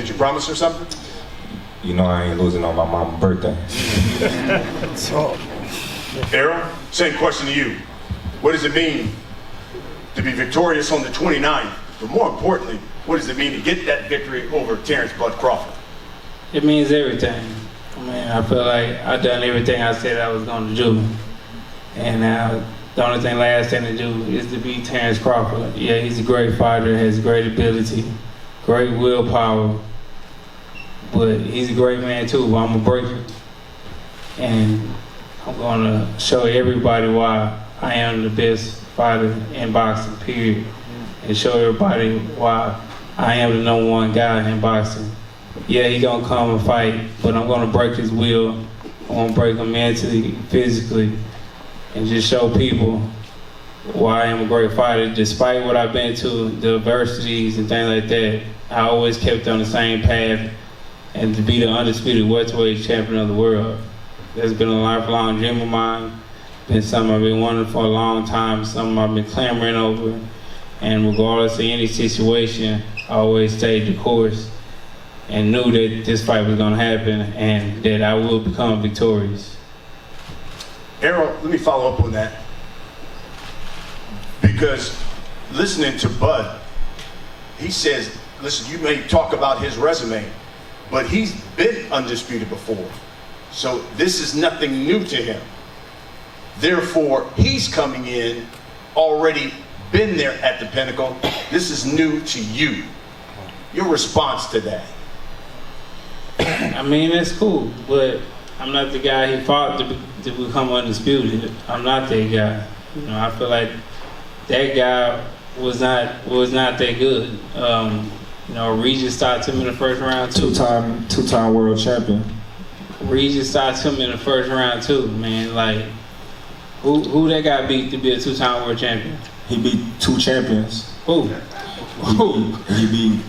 you promise her something? You know I ain't losing on my mom's birthday. Errol, same question to you. What does it mean to be victorious on the 29th? But more importantly, what does it mean to get that victory over Terence Bud Crawford? It means everything. I mean, I feel like I've done everything I said I was going to do. And now the only thing last thing to do is to beat Terence Crawford. Yeah, he's a great fighter, has great ability, great willpower. But he's a great man too, but I'm a breaker. And I'm gonna show everybody why I am the best fighter in boxing, period. And show everybody why I am the #1 guy in boxing. Yeah, he gonna come and fight, but I'm gonna break his will. I'm gonna break him mentally, physically, and just show people why I am a great fighter. Despite what I've been to, the adversities and things like that, I always kept on the same path, and to be the undisputed welterweight champion of the world. That's been a lifelong dream of mine. Been something I've been wanting for a long time, something I've been clamoring over. And regardless of any situation, I always stayed the course and knew that this fight was gonna happen and that I will become victorious. Errol, let me follow up on that. Because listening to Bud, he says, listen, you may talk about his resume, but he's been undisputed before. So this is nothing new to him. Therefore, he's coming in, already been there at the pinnacle. This is new to you. Your response to that? I mean, that's cool, but I'm not the guy he fought to become undisputed. I'm not that guy. You know, I feel like that guy was not that good. You know, Regis started him in the first round too. Two-time world champion. Regis started him in the first round too, man. Like, who that guy beat to be a 2-time world champion? He beat 2 champions. Who? He beat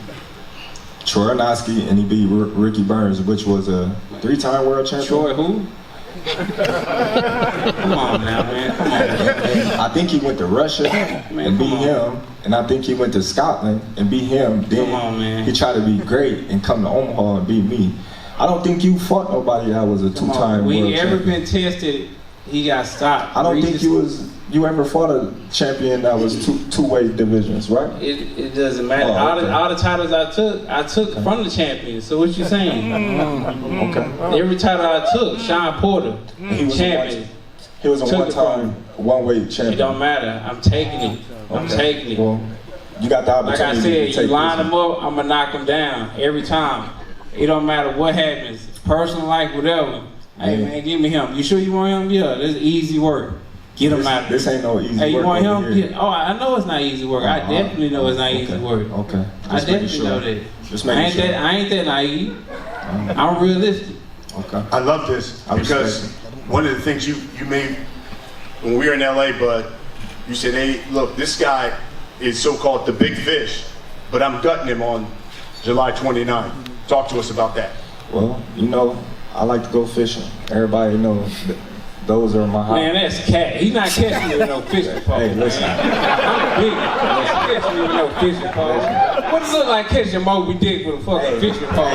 Troy Arnowski and he beat Ricky Burns, which was a 3-time world champion. Troy who? Come on now, man. Come on, man. I think he went to Russia and beat him, and I think he went to Scotland and beat him. Then Come on, man. He tried to be great and come to Omaha and beat me. I don't think you fought nobody that was a 2-time world champion. We ever been tested, he got stopped. I don't think you ever fought a champion that was two-weight divisions, right? It doesn't matter. All the titles I took from the champions. So what you saying? Okay. Every title I took, Sean Porter, champion. He was a one-time, one-weight champion. It don't matter. I'm taking it. I'm taking it. Well, you got the opportunity. Like I said, you line them up, I'm gonna knock them down every time. It don't matter what happens, personal life, whatever. Hey man, give me him. You sure you want him? Yeah, this is easy work. Get him out. This ain't no easy work. Hey, you want him? Here. Yeah. Oh, I know it's not easy work. I definitely know it's not easy work. Okay. I definitely know that. I ain't that naive. I'm realistic. Okay. I love this because one of the things you made when we were in LA, Bud, you said, hey, look, this guy is so-called the big fish, but I'm gutting him on July 29th. Talk to us about that. Well, you know, I like to go fishing. Everybody knows that those are my hobbies. Man, that's cat. He's not catching me with no fishing pole. Hey, listen. I'm big. He's catching me with no fishing pole. What does it look like catching Moby Dick with a fucking fishing pole?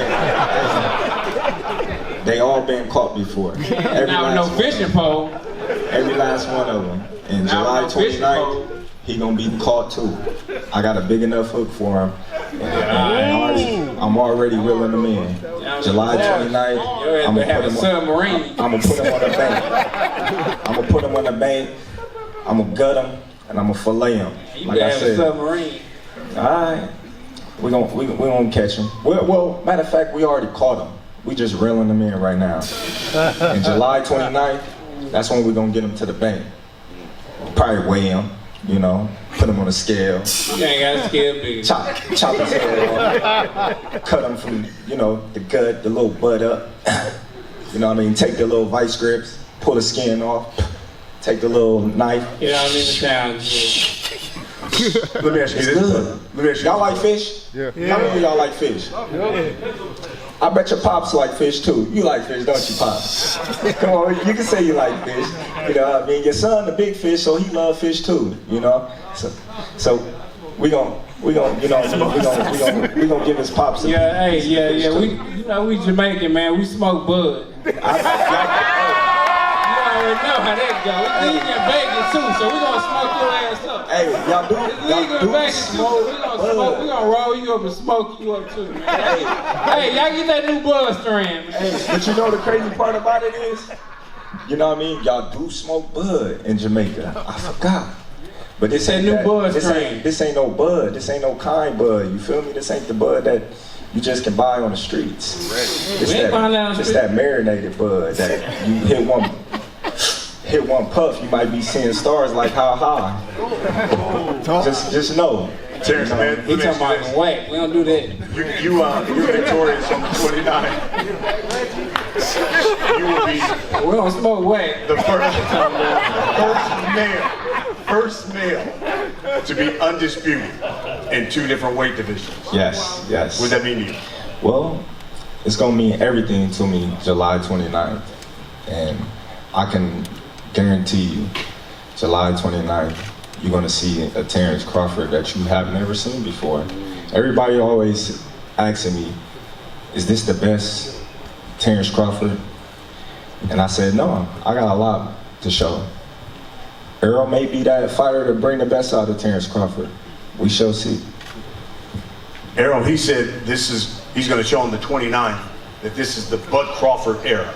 They all been caught before. Now with no fishing pole. Every last one of them. And July 29th, he gonna be caught too. I got a big enough hook for him. I'm already reeling him in. July 29th, I'm gonna put him on the bank. I'm gonna put him on the bank. I'm gonna gut him and I'm gonna fillet him. Like I said. Submarine. All right, we gonna catch him. Well, matter of fact, we already caught him. We just reeling him in right now. And July 29th, that's when we're gonna get him to the bank. Probably weigh him, you know, put him on a scale. You ain't got a scale big. Chop his head off. Cut him from, you know, the gut, the little butt up. You know what I mean? Take the little vice grips, pull the skin off, take the little knife. It don't even sound good. Let me ask you this. Let me ask you. Y'all like fish? Yeah. How many of y'all like fish? Yeah. I bet your pops like fish too. You like fish, don't you, pops? Come on, you can say you like fish. You know what I mean? Your son, the big fish, so he love fish too. You know. So we gonna give his pops a Yeah, hey, yeah. We Jamaican, man. We smoke bud. You already know how that go. We legal in Vegas too, so we gonna smoke your ass up. Hey, y'all do smoke. We gonna roll you up and smoke you up too, man. Hey, y'all get that new bud strand, man. Hey, but you know the crazy part about it is, you know what I mean? Y'all do smoke bud in Jamaica. I forgot. But this ain't new bud strain. This ain't no bud. This ain't no kind bud. You feel me? This ain't the bud that you just can buy on the streets. It's that marinated bud that you hit one puff, you might be seeing stars like how high. Just know. Terence, man, He talking about whack. We don't do that. You're victorious on the 29th. You will be We don't smoke whack. the first male to be undisputed in 2 different weight divisions. Yes. What does that mean to you? Well, it's gonna mean everything to me July 29th. And I can guarantee you, July 29th, you're gonna see a Terence Crawford that you have never seen before. Everybody always asking me, is this the best Terence Crawford? And I said, no, I got a lot to show. Errol may be that fighter to bring the best out of Terence Crawford. We shall see. Errol, he said he's going to show on the 29th that this is the Bud Crawford era.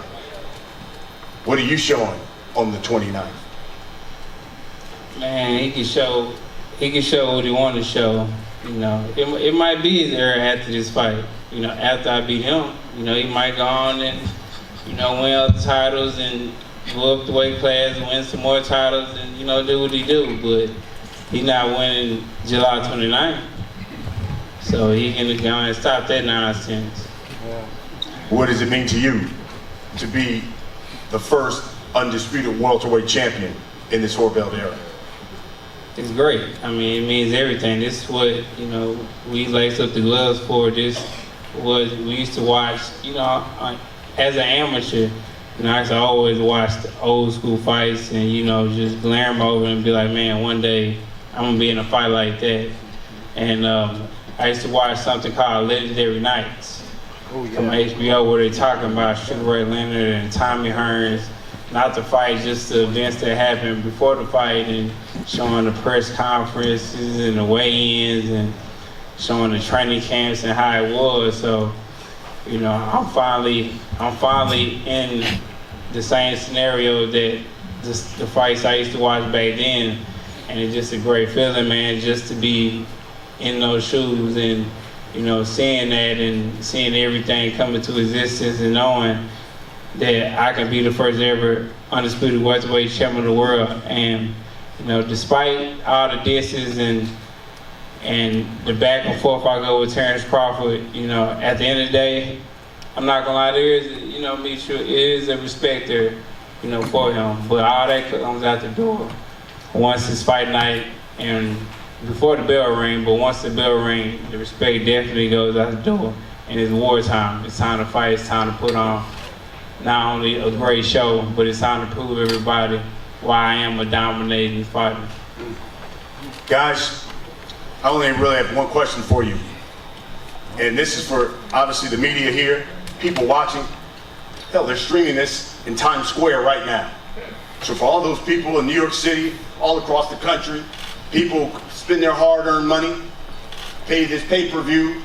What are you showing on the 29th? Man, he can show what he want to show. You know, it might be his era after this fight. You know, after I beat him, you know, he might go on and, you know, win other titles and go up the weight class and win some more titles and, you know, do what he do. But he's not winning July 29th. So he can go and stop that nonsense. What does it mean to you to be the first undisputed welterweight champion in this Horbelt era? It's great. I mean, it means everything. This is what, you know, we lace up the gloves for. This was, we used to watch, you know, as an amateur, you know, I used to always watch the old school fights and, you know, just glare them over and be like, man, one day I'm going to be in a fight like that. And I used to watch something called Legendary Nights from HBO where they're talking about Sugar Ray Leonard and Tommy Hearns, not the fight, just the events that happened before the fight and showing the press conferences and the weigh-ins and showing the training camps and how it was. So, you know, I'm finally in the same scenario that the fights I used to watch back then, and it's just a great feeling, man, just to be in those shoes and, you know, seeing that and seeing everything come into existence and knowing that I can be the first ever undisputed welterweight champion of the world. And, you know, despite all the disses and the back and forth I go with Terence Crawford, you know, at the end of the day, I'm not gonna lie, there is, you know, it is a respect there, you know, for him. But all that comes out the door once it's fight night and before the bell ring, but once the bell ring, the respect definitely goes out the door. And it's wartime. It's time to fight. It's time to put on not only a great show, but it's time to prove everybody why I am a dominating fighter. Guys, I only really have one question for you. And this is for, obviously, the media here, people watching. Hell, they're streaming this in Times Square right now. So for all those people in New York City, all across the country, people spend their hard-earned money, pay this pay-per-view,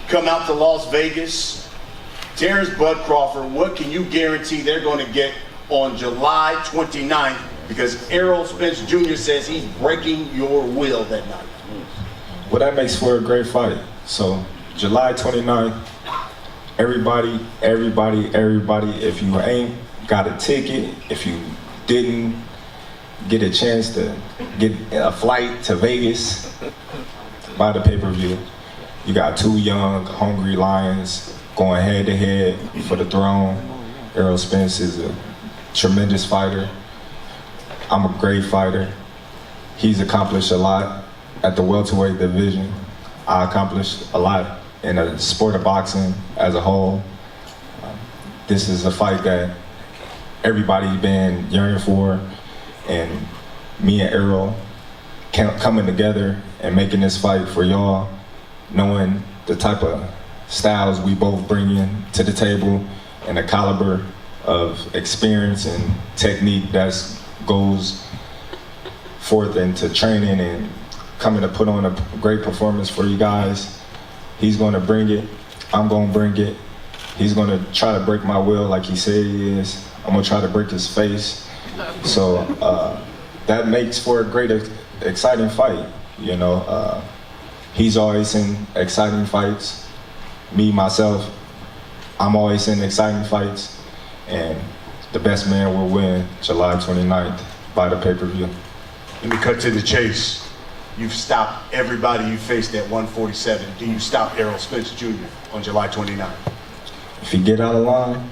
come out to Las Vegas. Terence Bud Crawford, what can you guarantee they're going to get on July 29th? Because Errol Spence Jr. says he's breaking your will that night. Well, that makes for a great fight. So, July 29th, everybody, if you ain't got a ticket, if you didn't get a chance to get a flight to Vegas, buy the pay-per-view. You got 2 young, hungry lions going head-to-head for the throne. Errol Spence is a tremendous fighter. I'm a great fighter. He's accomplished a lot at the welterweight division. I accomplished a lot in the sport of boxing as a whole. This is a fight that everybody's been yearning for, and me and Errol coming together and making this fight for y'all, knowing the type of styles we both bring in to the table and the caliber of experience and technique that goes forth into training and coming to put on a great performance for you guys. He's going to bring it. I'm going to bring it. He's going to try to break my will like he said he is. I'm going to try to break his face. So that makes for a great, exciting fight. You know, he's always in exciting fights. Me, myself, I'm always in exciting fights. And the best man will win July 29th by the pay-per-view. Let me cut to the chase. You've stopped everybody you faced at 147. Do you stop Errol Spence Jr. on July 29th? If he get out of line,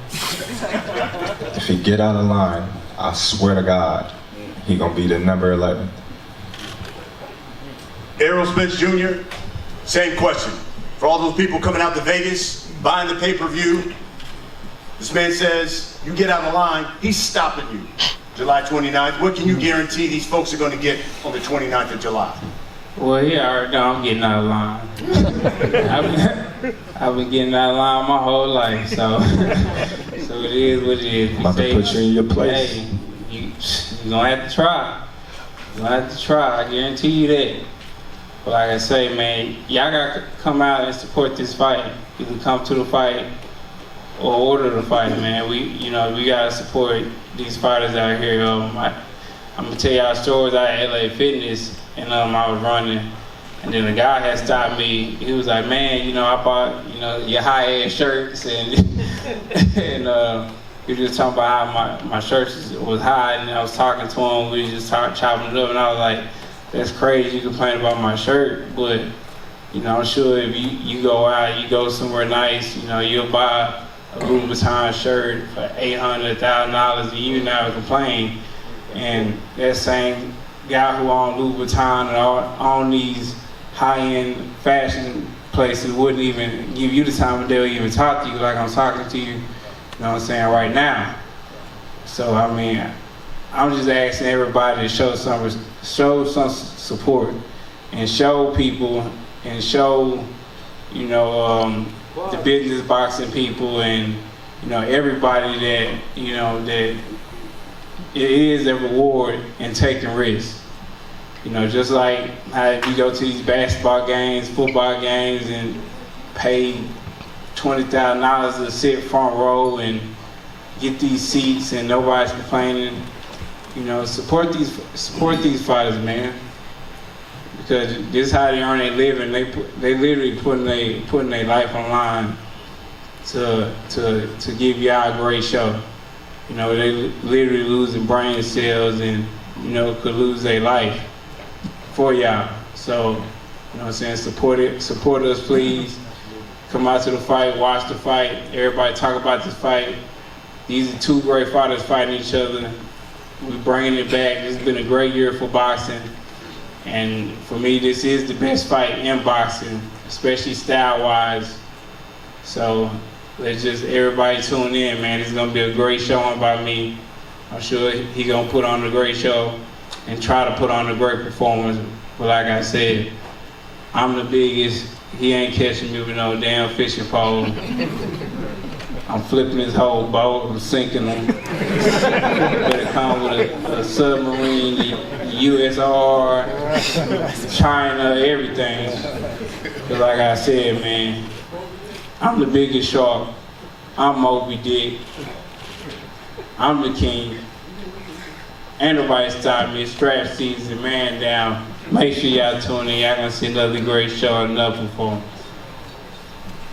I swear to God, he gonna be the number 11. Errol Spence Jr., same question. For all those people coming out to Vegas, buying the pay-per-view, this man says, you get out of line, he's stopping you. July 29th, what can you guarantee these folks are going to get on the 29th of July? Well, he already know I'm getting out of line. I've been getting out of line my whole life, so it is what it is. I'm about to put you in your place. Hey, you're going to have to try. You're going to have to try, I guarantee you that. But like I say, man, y'all got to come out and support this fight. You can come to the fight or order the fight, man. We got to support these fighters out here. I'm gonna tell y'all stories out at LA Fitness, and I was running, and then a guy had stopped me. He was like, "Man, I bought your high-end shirts," and and he was just talking about how my shirts was high, and I was talking to him. We was just chopping it up, and I was like, "That's crazy. You complain about my shirt, but I'm sure if you go out, you go somewhere nice, you'll buy a Louis Vuitton shirt for $800, $1,000, and you never complain." And that same guy who owned Louis Vuitton and own these high-end fashion places wouldn't even give you the time of day or even talk to you like I'm talking to you, right now. So, I mean, I'm just asking everybody to show some support and show people and show, the business boxing people and everybody that that it is a reward in taking risks. Just like how you go to these basketball games, football games, and pay $20,000 to sit front row and get these seats and nobody's complaining. Support these fighters, man. Because this is how they earn their living. They literally putting their life on line to give y'all a great show. They literally losing brain cells and could lose their life for y'all. So, support us, please. Come out to the fight, watch the fight. Everybody talk about this fight. These are two great fighters fighting each other. We're bringing it back. It's been a great year for boxing. And for me, this is the best fight in boxing, especially style-wise. So let's just everybody tune in, man. It's gonna be a great showing by me. I'm sure he gonna put on a great show and try to put on a great performance. But like I said, I'm the biggest. He ain't catching me with no damn fishing pole. I'm flipping his whole boat, I'm sinking him. Better come with a submarine, USR, China, everything. Cause like I said, man, I'm the biggest shark. I'm Moby Dick. I'm the king. Ain't nobody stop me. Strap season, man down. Make sure y'all tune in. Y'all gonna see another great show, another performance.